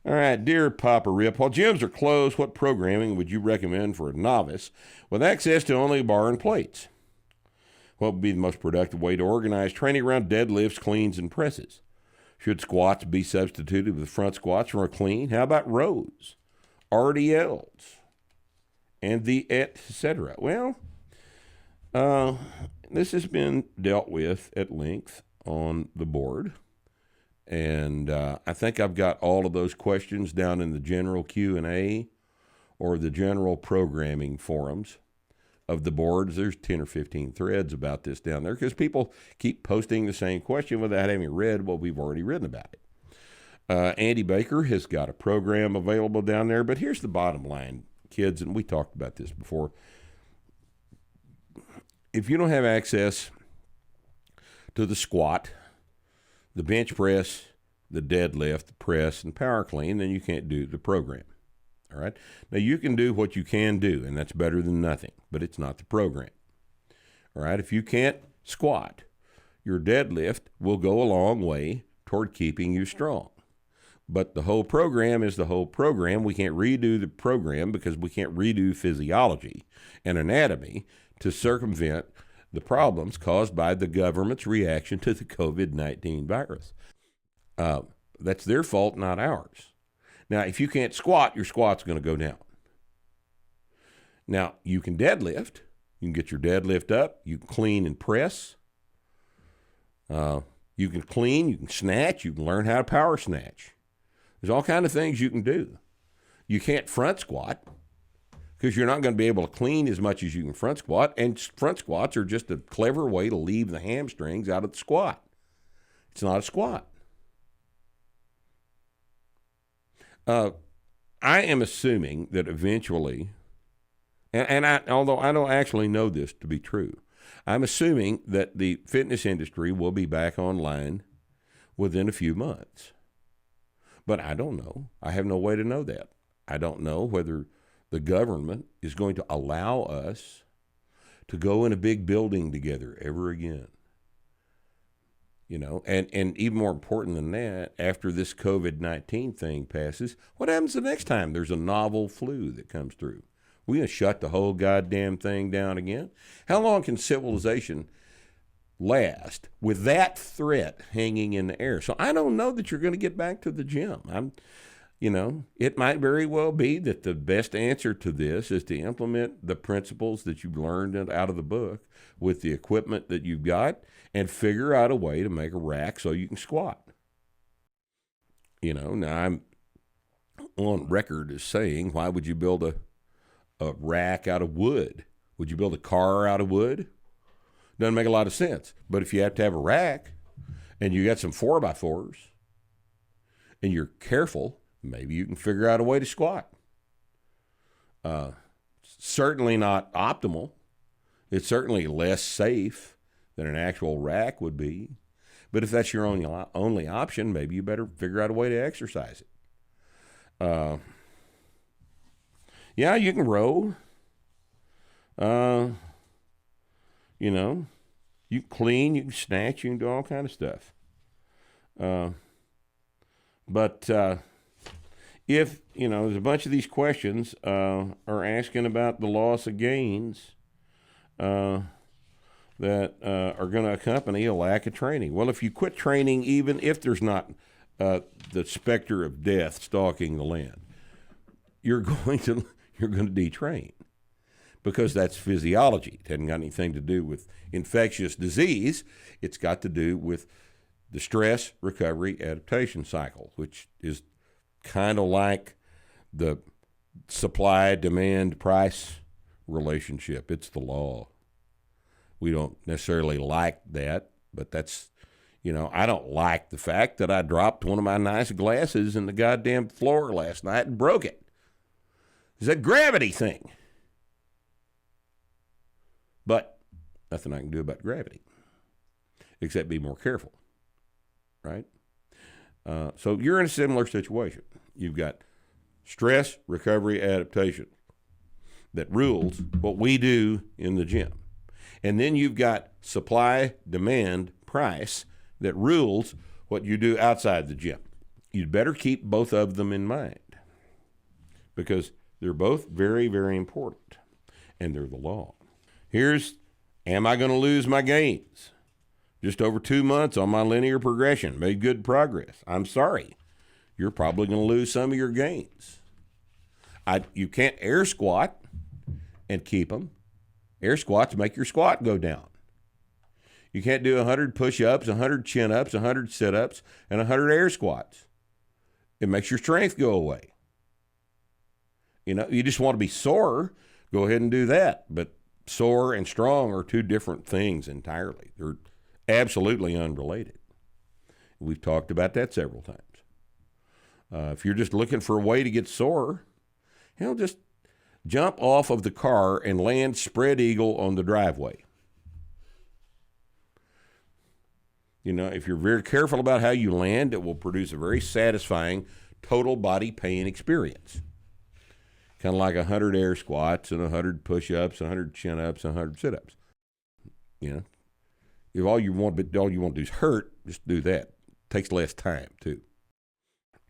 All right, dear Papa Rip, while gyms are closed, what programming would you recommend for a novice with access to only a bar and plates? What would be the most productive way to organize training around deadlifts, cleans, and presses? Should squats be substituted with front squats for a clean? How about rows, RDLs, and the etc.? Well, this has been dealt with at length on the board, and I think I've got all of those questions down in the general Q&A or the general programming forums of the boards. There's 10 or 15 threads about this down there because people keep posting the same question without having read what we've already written about it. Andy Baker has got a program available down there, but here's the bottom line, kids, and we talked about this before. If you don't have access to the squat, the bench press, the deadlift, the press, and power clean, then you can't do the program. All right. Now, you can do what you can do, and that's better than nothing, but it's not the program. All right. If you can't squat, your deadlift will go a long way toward keeping you strong. But the whole program is the whole program. We can't redo the program because we can't redo physiology and anatomy to circumvent the problems caused by the government's reaction to the COVID-19 virus. That's their fault, not ours. Now, if you can't squat, your squat's going to go down. Now, you can deadlift. You can get your deadlift up. You can clean and press. You can clean. You can snatch. You can learn how to power snatch. There's all kinds of things you can do. You can't front squat because you're not going to be able to clean as much as you can front squat, and front squats are just a clever way to leave the hamstrings out of the squat. It's not a squat. I am assuming that eventually, although I don't actually know this to be true, I'm assuming that the fitness industry will be back online within a few months. But I don't know. I have no way to know that. I don't know whether the government is going to allow us to go in a big building together ever again. You know, and even more important than that, after this COVID-19 thing passes, what happens the next time there's a novel flu that comes through? We gonna shut the whole goddamn thing down again? How long can civilization last with that threat hanging in the air? So I don't know that you're going to get back to the gym. It might very well be that the best answer to this is to implement the principles that you've learned out of the book with the equipment that you've got and figure out a way to make a rack so you can squat. Now I'm on record as saying, why would you build a rack out of wood? Would you build a car out of wood? Doesn't make a lot of sense. But if you have to have a rack and you got some 4x4s and you're careful, maybe you can figure out a way to squat. Certainly not optimal. It's certainly less safe than an actual rack would be. But if that's your only option, maybe you better figure out a way to exercise it. Yeah, you can row. You can clean, you can snatch, you can do all kind of stuff. But if, there's a bunch of these questions are asking about the loss of gains that are going to accompany a lack of training. Well, if you quit training, even if there's not the specter of death stalking the land, you're going to detrain. Because that's physiology. It hasn't got anything to do with infectious disease. It's got to do with the stress, recovery, adaptation cycle, which is kind of like the supply, demand, price relationship. It's the law. We don't necessarily like that, but that's, I don't like the fact that I dropped one of my nice glasses in the goddamn floor last night and broke it. It's a gravity thing. But nothing I can do about gravity, except be more careful, right? So you're in a similar situation. You've got stress, recovery, adaptation that rules what we do in the gym. And then you've got supply, demand, price that rules what you do outside the gym. you'd better keep both of them in mind because they're both very, very important, and they're the law. Am I going to lose my gains? Just over 2 months on my linear progression, made good progress. I'm sorry. You're probably going to lose some of your gains. You can't air squat and keep them. Air squats make your squat go down. You can't do 100 push-ups, 100 chin-ups, 100 sit-ups, and 100 air squats. It makes your strength go away. You just want to be sore, go ahead and do that. But sore and strong are two different things entirely. They're absolutely unrelated. We've talked about that several times. If you're just looking for a way to get sore, just jump off of the car and land spread eagle on the driveway. If you're very careful about how you land, it will produce a very satisfying total body pain experience. Kind of like 100 air squats and 100 push-ups, 100 chin-ups, 100 sit-ups. If all you want to do is hurt, just do that. It takes less time, too.